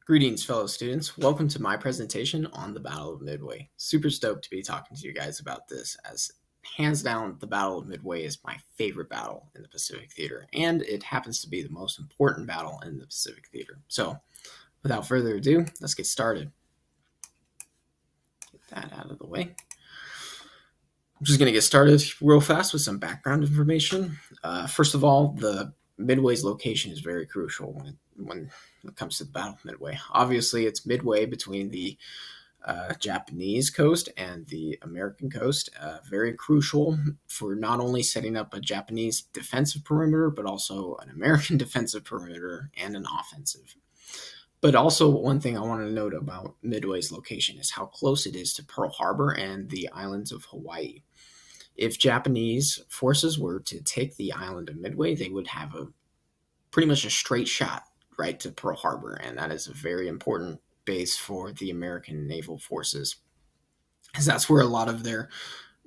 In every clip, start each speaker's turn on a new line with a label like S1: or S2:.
S1: Greetings, fellow students. Welcome to my presentation on the Battle of Midway. Super stoked to be talking to you guys about this, as hands down, the Battle of Midway is my favorite battle in the Pacific Theater, and it happens to be the most important battle in the Pacific Theater. So, without further ado, let's get started. Get that out of the way. I'm just going to get started real fast with some background information. First of all, the Midway's location is very crucial when it comes to the Battle of Midway. Obviously, it's midway between the Japanese coast and the American coast. Very crucial for not only setting up a Japanese defensive perimeter, but also an American defensive perimeter and an offensive. But also, one thing I want to note about Midway's location is how close it is to Pearl Harbor and the islands of Hawaii. If Japanese forces were to take the island of Midway, they would have pretty much a straight shot right to Pearl Harbor, and that is a very important base for the American naval forces, because that's where a lot of their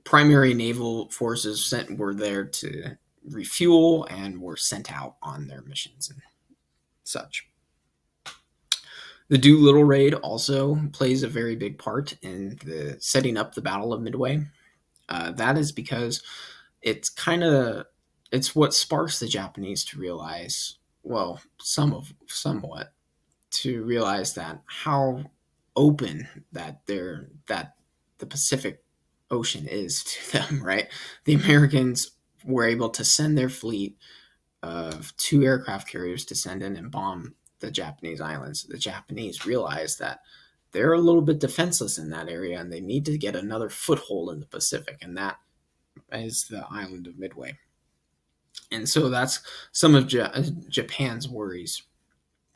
S1: primary naval forces were there to refuel and were sent out on their missions and such. The Doolittle raid also plays a very big part in the setting up the Battle of Midway. That is because it's what sparks the Japanese to realize, well, somewhat to realize that how open that the Pacific Ocean is to them, right? The Americans were able to send their fleet of 2 aircraft carriers to send in and bomb the Japanese islands. The Japanese realized that they're a little bit defenseless in that area, and they need to get another foothold in the Pacific, and that is the island of Midway. And so that's some of Japan's worries.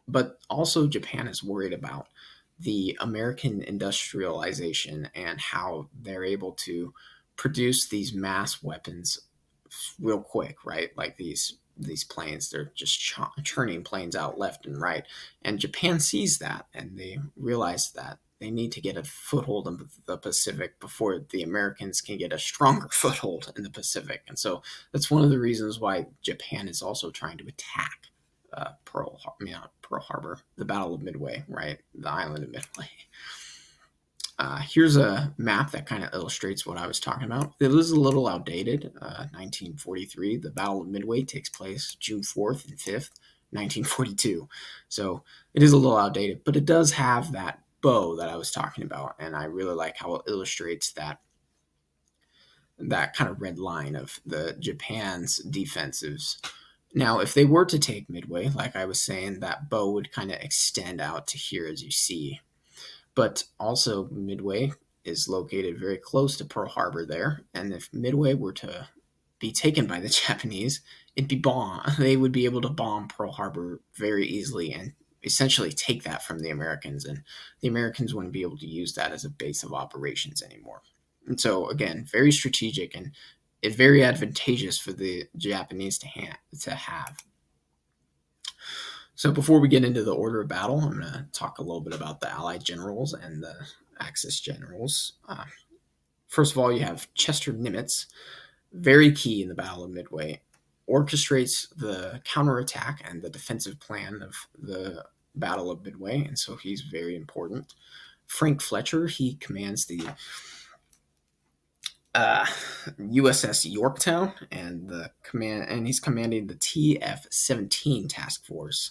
S1: But also, Japan is worried about the American industrialization and how they're able to produce these mass weapons real quick, right? Like these planes, they're just churning planes out left and right. And Japan sees that, and they realize that they need to get a foothold in the Pacific before the Americans can get a stronger foothold in the Pacific. And so that's one of the reasons why Japan is also trying to attack Pearl Harbor, the Battle of Midway, right? The island of Midway. Here's a map that kind of illustrates what I was talking about. It is a little outdated. 1943, the Battle of Midway takes place June 4th and 5th, 1942. So it is a little outdated, but it does have that bow that I was talking about, and I really like how it illustrates that kind of red line of the Japan's defensives. Now, if they were to take Midway, like I was saying, that bow would kind of extend out to here, as you see. But also, Midway is located very close to Pearl Harbor there, and if Midway were to be taken by the Japanese, it'd be bombed. They would be able to bomb Pearl Harbor very easily and essentially take that from the Americans, and the Americans wouldn't be able to use that as a base of operations anymore. And so, again, very strategic and it's very advantageous for the Japanese to have. So before we get into the order of battle, I'm going to talk a little bit about the Allied generals and the Axis generals. First of all, you have Chester Nimitz, very key in the Battle of Midway, orchestrates the counterattack and the defensive plan of the Battle of Midway, and so he's very important. Frank Fletcher, he commands the USS Yorktown, and he's commanding the TF-17 task force.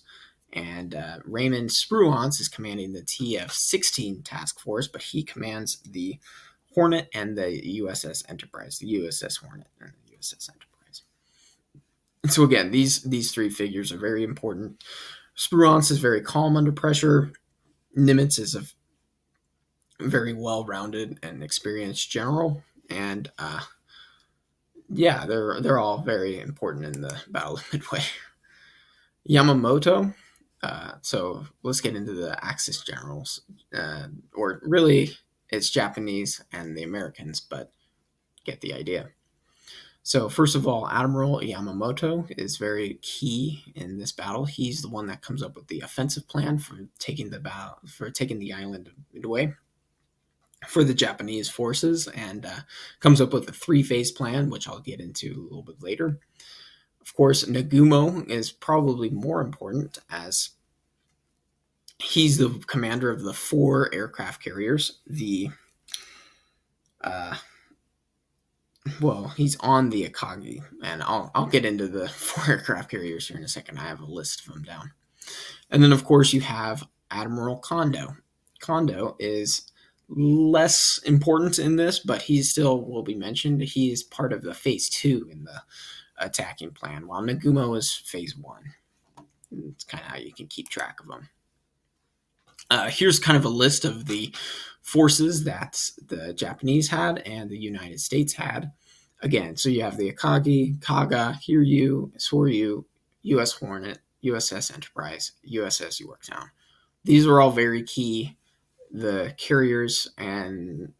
S1: And Raymond Spruance is commanding the TF-16 task force, but he commands the Hornet and the USS Enterprise, the USS Hornet and the USS Enterprise. And so again, these 3 figures are very important. Spruance is very calm under pressure. Nimitz is a very well-rounded and experienced general. And they're all very important in the Battle of Midway. Yamamoto. So let's get into the Axis generals, or really it's Japanese and the Americans, but get the idea. So first of all, Admiral Yamamoto is very key in this battle. He's the one that comes up with the offensive plan for taking the island of Midway for the Japanese forces, and comes up with a 3-phase plan, which I'll get into a little bit later. Of course, Nagumo is probably more important, as He's the commander of the 4 aircraft carriers. Uh, he's on the Akagi, and I'll get into the 4 aircraft carriers here in a second. I have a list of them down. And then, of course, you have Admiral Kondo. Kondo is less important in this, but he still will be mentioned. He is part of the Phase 2 in the attacking plan, while Nagumo is Phase 1. It's kind of how you can keep track of them. Here's kind of a list of the forces that the Japanese had and the United States had. Again, so you have the Akagi, Kaga, Hiryu, Soryu, U.S. Hornet, USS Enterprise, USS Yorktown. These are all very key. The carriers and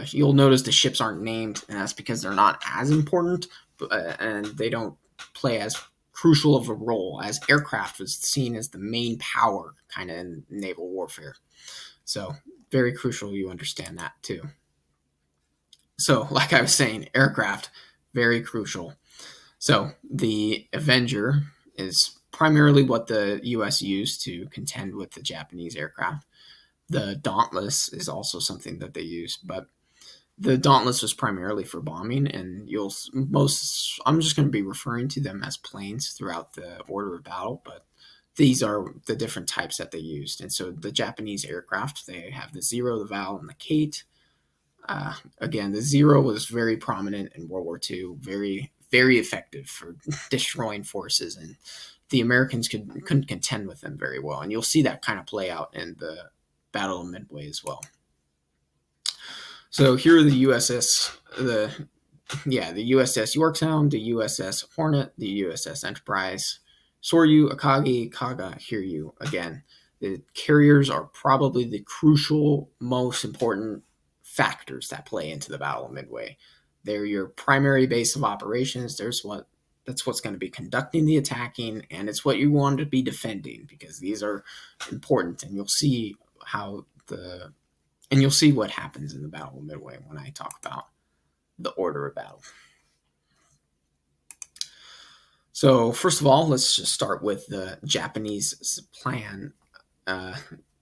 S1: you'll notice the ships aren't named, and that's because they're not as important, and they don't play as crucial of a role, as aircraft was seen as the main power kind of in naval warfare. So very crucial you understand that too. So like I was saying, aircraft, very crucial. So the Avenger is primarily what the US used to contend with the Japanese aircraft. The Dauntless is also something that they use, but the Dauntless was primarily for bombing, and I'm just going to be referring to them as planes throughout the order of battle, but these are the different types that they used. And so the Japanese aircraft, they have the Zero, the Val, and the Kate. Again, the Zero was very prominent in World War II, very, very effective for destroying forces, and the Americans couldn't contend with them very well. And you'll see that kind of play out in the Battle of Midway as well. So here are the USS Yorktown, the USS Hornet, the USS Enterprise, Soryu, Akagi, Kaga, Hiryu. Again, the carriers are probably the crucial, most important factors that play into the Battle of Midway. They're your primary base of operations. That's what's going to be conducting the attacking, and it's what you want to be defending, because these are important, and you'll see what happens in the Battle of Midway when I talk about the order of battle. So first of all, let's just start with the Japanese plan,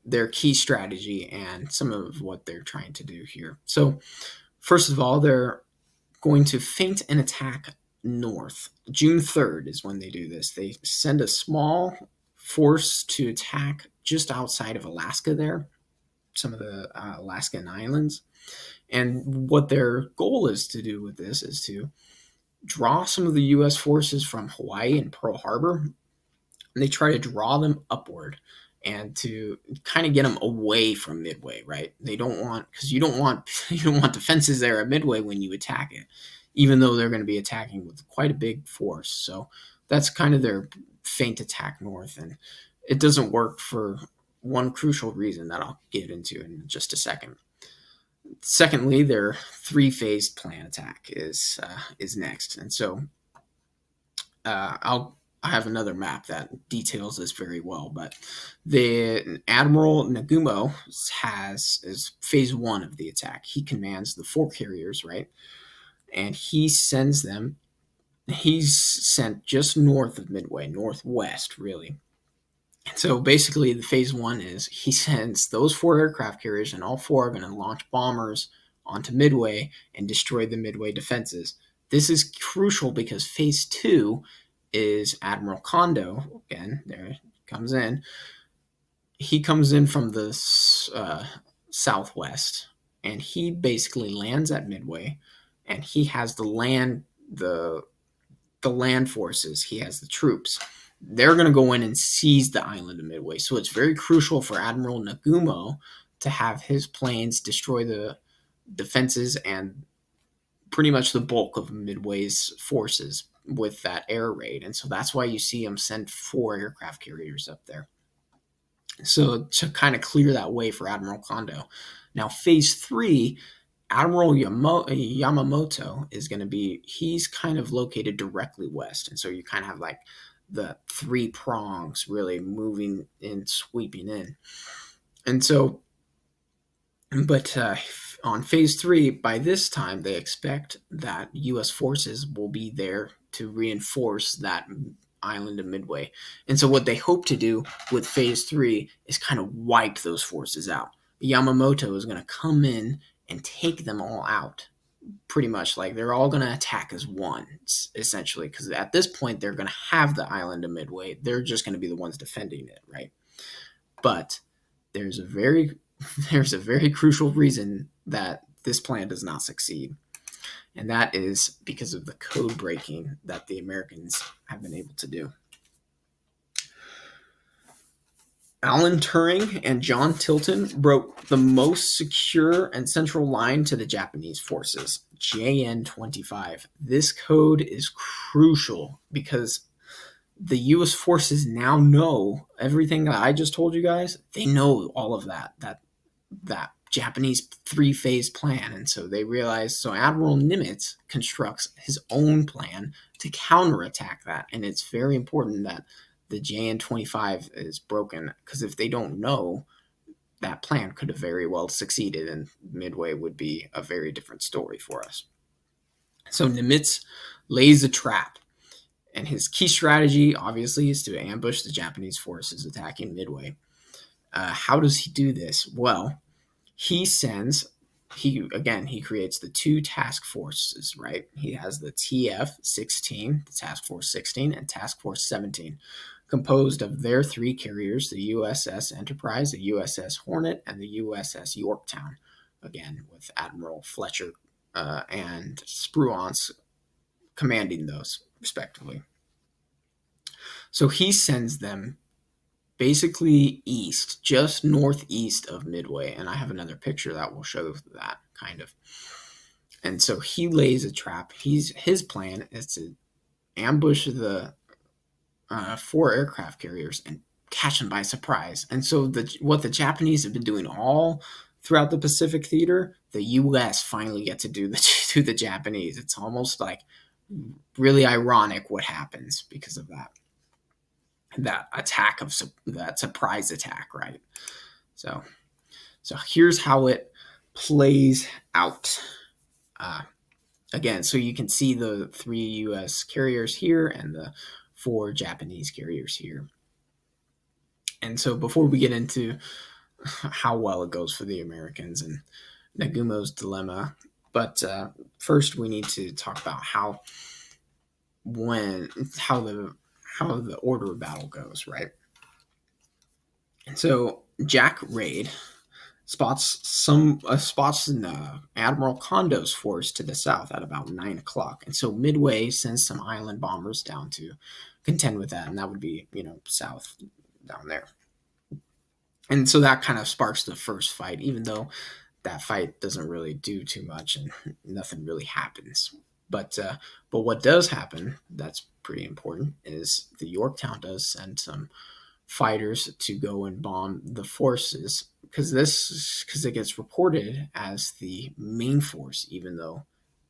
S1: their key strategy, and some of what they're trying to do here. So first of all, they're going to feint an attack north. June 3rd is when they do this. They send a small force to attack just outside of Alaska there, some of the Alaskan islands. And what their goal is to do with this is to draw some of the U.S. forces from Hawaii and Pearl Harbor, and they try to draw them upward and to kind of get them away from Midway, right? They don't want, because you don't want defenses there at Midway when you attack it, even though they're going to be attacking with quite a big force. So that's kind of their feint attack north, and it doesn't work for one crucial reason that I'll get into in just a second. Secondly, their 3-phased plan attack is next, and so I have another map that details this very well. But the Admiral Nagumo is phase 1 of the attack. He commands the 4 carriers, right? And he's sent just north of Midway, northwest, really. So basically, the phase 1 is he sends those 4 aircraft carriers, and all 4 are going to launch bombers onto Midway and destroy the Midway defenses. This is crucial because phase 2 is Admiral Kondo. Again, there he comes in. He comes in from the southwest, and he basically lands at Midway, and he has the land forces. He has the troops. They're going to go in and seize the island of Midway. So it's very crucial for Admiral Nagumo to have his planes destroy the defenses and pretty much the bulk of Midway's forces with that air raid. And so that's why you see him send 4 aircraft carriers up there. So to kind of clear that way for Admiral Kondo. Now, phase 3, Admiral Yamamoto is going to be, he's kind of located directly west. And so you kind of have like the 3 prongs really moving in, sweeping in. And so, but on phase 3, by this time, they expect that U.S. forces will be there to reinforce that island of Midway. And so what they hope to do with phase 3 is kind of wipe those forces out. Yamamoto is going to come in and take them all out. Pretty much, like, they're all going to attack as one, essentially, because at this point they're going to have the island of Midway. They're just going to be the ones defending it, right? But there's a very crucial reason that this plan does not succeed, and that is because of the code breaking that the Americans have been able to do. Alan Turing and John Tilton broke the most secure and central line to the Japanese forces, JN-25. This code is crucial because the U.S. forces now know everything that I just told you guys. They know all of that Japanese 3-phase plan. And so they realize, so Admiral Nimitz constructs his own plan to counterattack that. And it's very important that the JN-25 is broken, because if they don't know, that plan could have very well succeeded, and Midway would be a very different story for us. So Nimitz lays a trap, and his key strategy, obviously, is to ambush the Japanese forces attacking Midway. How does he do this? Well, he creates the 2 task forces, right? He has the TF-16, the Task Force 16, and Task Force 17, composed of their 3 carriers, the USS Enterprise, the USS Hornet, and the USS Yorktown, again, with Admiral Fletcher and Spruance commanding those, respectively. So he sends them basically east, just northeast of Midway, and I have another picture that will show that, kind of. And so he lays a trap. His plan is to ambush the 4 aircraft carriers and catch them by surprise. And so what the Japanese have been doing all throughout the Pacific theater, the U.S. finally get to do to the Japanese. It's almost like really ironic what happens because of that attack, of that surprise attack, right? So here's how it plays out. Again, so you can see the 3 U.S. carriers here and the 4 Japanese carriers here. And so before we get into how well it goes for the Americans and Nagumo's dilemma, but first we need to talk about how the order of battle goes, right? And so Jack Reid spots Admiral Kondo's force to the south at about 9 o'clock. And so Midway sends some island bombers down to contend with that, and that would be, south down there. And so that kind of sparks the first fight, even though that fight doesn't really do too much and nothing really happens. But what does happen, that's pretty important, is the Yorktown does send some fighters to go and bomb the forces, because it gets reported as the main force, even though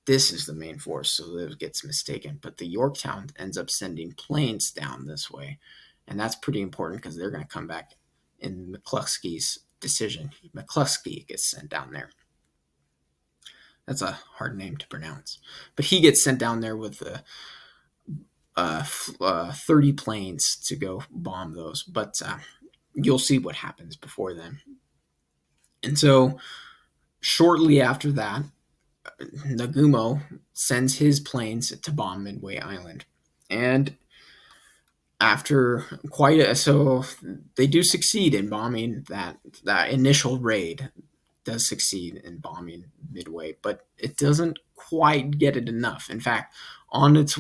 S1: this is the main force, so it gets mistaken. But the Yorktown ends up sending planes down this way, and that's pretty important because they're going to come back in McCluskey's decision. McCluskey gets sent down there. That's a hard name to pronounce, but he gets sent down there with 30 planes to go bomb those. But you'll see what happens before then. And so shortly after that, Nagumo sends his planes to bomb Midway Island. And after so they do succeed in bombing that initial raid. Does succeed in bombing Midway, but it doesn't quite get it enough. In fact, on its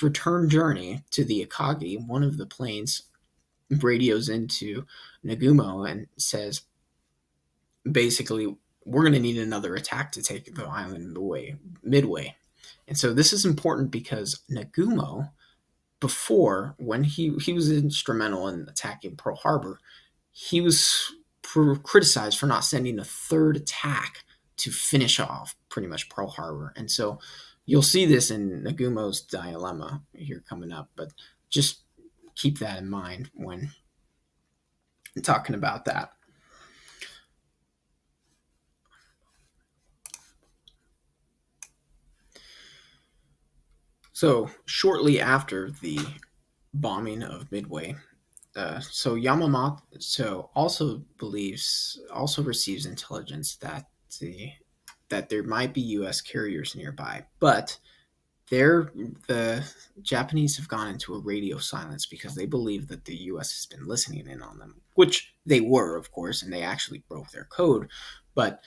S1: return journey to the Akagi, one of the planes radios into Nagumo and says, basically, we're going to need another attack to take the island Midway. And so this is important because Nagumo, before, when he was instrumental in attacking Pearl Harbor, he was criticized for not sending a third attack to finish off pretty much Pearl Harbor. And so you'll see this in Nagumo's dilemma here coming up, but just keep that in mind when talking about that. So shortly after the bombing of Midway. So Yamamoto also receives intelligence that there might be U.S. carriers nearby, but they're the Japanese have gone into a radio silence because they believe that the U.S. has been listening in on them, which they were, of course, and they actually broke their code. But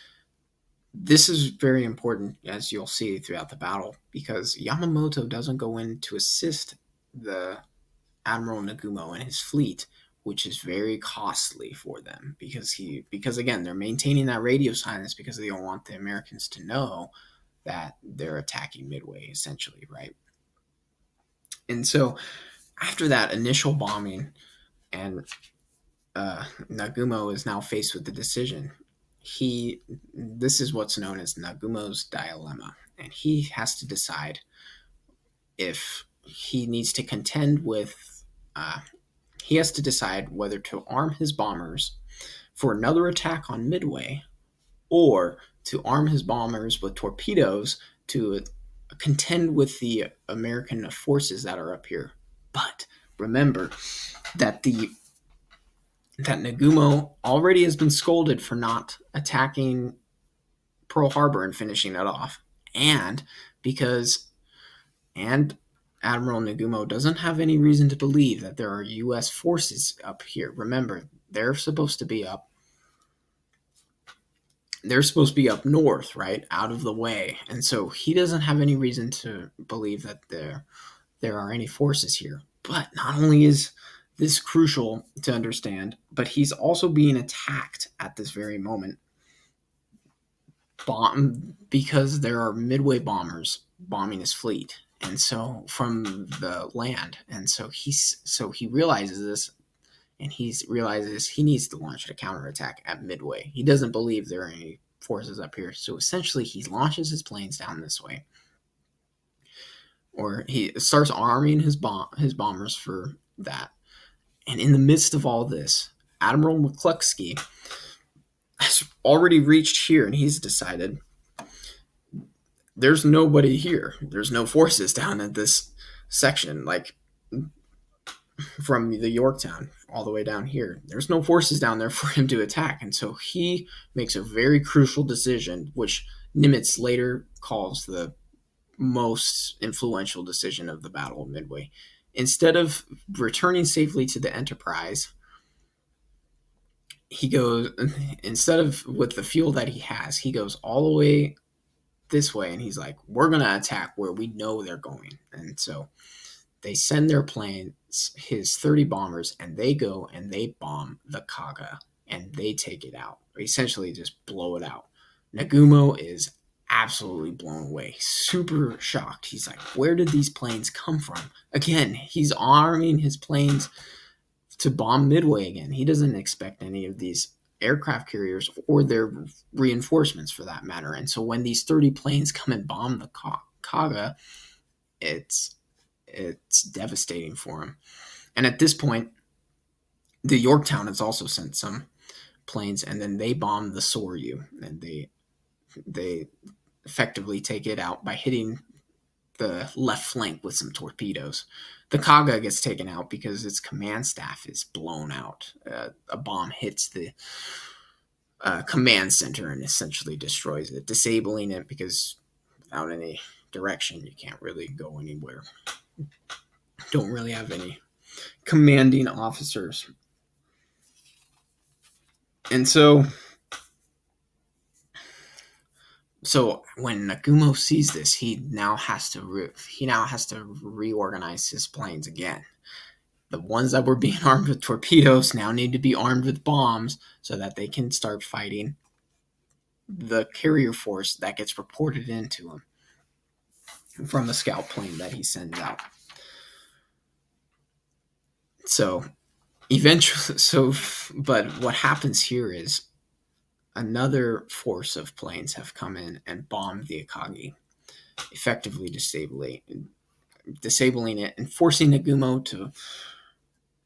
S1: this is very important, as you'll see throughout the battle, because Yamamoto doesn't go in to assist the Admiral Nagumo and his fleet, which is very costly for them because again they're maintaining that radio silence because they don't want the Americans to know that they're attacking Midway, essentially, right? And so after that initial bombing, and Nagumo is now faced with the decision. This is what's known as Nagumo's dilemma, and he has to decide if he needs to contend with. He has to decide whether to arm his bombers for another attack on Midway, or to arm his bombers with torpedoes to contend with the American forces that are up here. But remember that Nagumo already has been scolded for not attacking Pearl Harbor and finishing it off, and because and Admiral Nagumo doesn't have any reason to believe that there are U.S. forces up here. Remember, they're supposed to be up north, right, out of the way, and so he doesn't have any reason to believe that there are any forces here. But not only is this crucial to understand, but he's also being attacked at this very moment because there are Midway bombers bombing his fleet, and so from the land, and so he realizes this, and he realizes he needs to launch a counterattack at Midway. He doesn't believe there are any forces up here, so essentially he launches his planes down this way, or he starts arming his bombers for that. And in the midst of all this, Admiral McCluskey has already reached here, and he's decided there's nobody here. There's no forces down at this section, like from the Yorktown all the way down here. There's no forces down there for him to attack. And so he makes a very crucial decision, which Nimitz later calls the most influential decision of the Battle of Midway. Instead of returning safely to the Enterprise, he goes, instead of with the fuel that he has, he goes all the way this way, and he's like, we're going to attack where we know they're going. And so they send their planes, his 30 bombers, and they go and they bomb the Kaga, and they take it out, or essentially just blow it out. Nagumo is absolutely blown away, super shocked. He's like, where did these planes come from? Again, he's arming his planes to bomb Midway again. He doesn't expect any of these aircraft carriers or their reinforcements for that matter. And so when these 30 planes come and bomb the Kaga, it's devastating for him. And at this point, the Yorktown has also sent some planes, and then they bomb the Soryu, and they effectively take it out by hitting the left flank with some torpedoes. The Kaga gets taken out because its command staff is blown out. A bomb hits the command center and essentially destroys it, disabling it because without any direction, you can't really go anywhere. Don't really have any commanding officers. And so when Nagumo sees this, he now has to reorganize his planes again. The ones that were being armed with torpedoes now need to be armed with bombs so that they can start fighting the carrier force that gets reported into him from the scout plane that he sends out. So eventually, but what happens here is another force of planes have come in and bombed the Akagi, effectively disabling it and forcing Nagumo to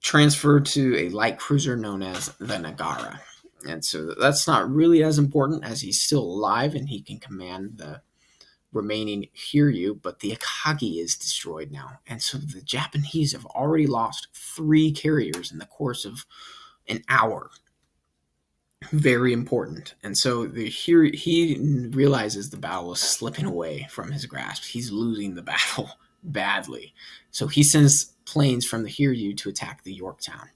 S1: transfer to a light cruiser known as the Nagara. And so that's not really as important as he's still alive and he can command the remaining Hiryu, but the Akagi is destroyed now. And so the Japanese have already lost 3 carriers in the course of an hour. Very important. And so he realizes the battle is slipping away from his grasp. He's losing the battle badly. So he sends planes from the Hiryu to attack the Yorktown.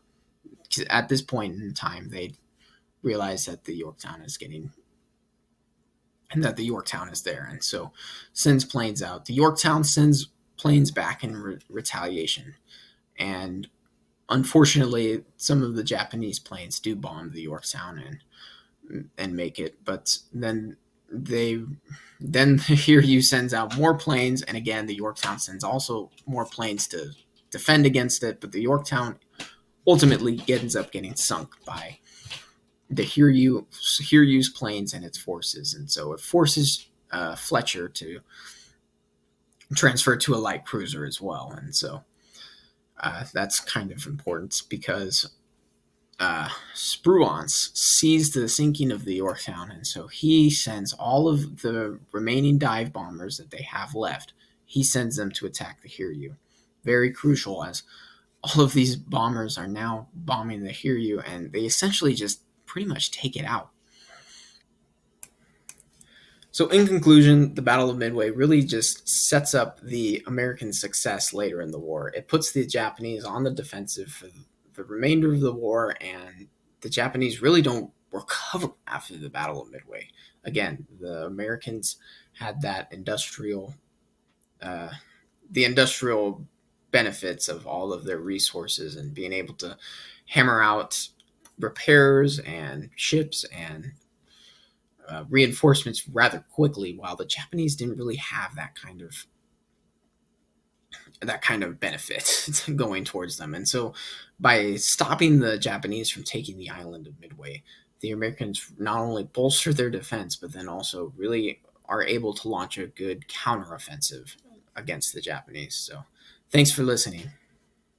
S1: At this point in time, they realize that the Yorktown is getting and that the Yorktown is there, and so sends planes out. The Yorktown sends planes back in retaliation, and unfortunately, some of the Japanese planes do bomb the Yorktown and make it. But then Hiryu sends out more planes, and again the Yorktown sends also more planes to defend against it. But the Yorktown ultimately ends up getting sunk by the Hiryu's planes and its forces, and so it forces Fletcher to transfer to a light cruiser as well. And so that's kind of important because Spruance sees the sinking of the Yorktown, and so he sends all of the remaining dive bombers that they have left. He sends them to attack the Hiryu. Very crucial, as all of these bombers are now bombing the Hiryu, and they essentially just pretty much take it out. So, in conclusion, the Battle of Midway really just sets up the American success later in the war. It puts the Japanese on the defensive for the remainder of the war, and the Japanese really don't recover after the Battle of Midway. Again, the Americans had that the industrial benefits of all of their resources and being able to hammer out repairs and ships and reinforcements rather quickly, while the Japanese didn't really have that kind of benefit going towards them. And so by stopping the Japanese from taking the island of Midway, the Americans not only bolster their defense, but then also really are able to launch a good counteroffensive against the Japanese. So thanks for listening.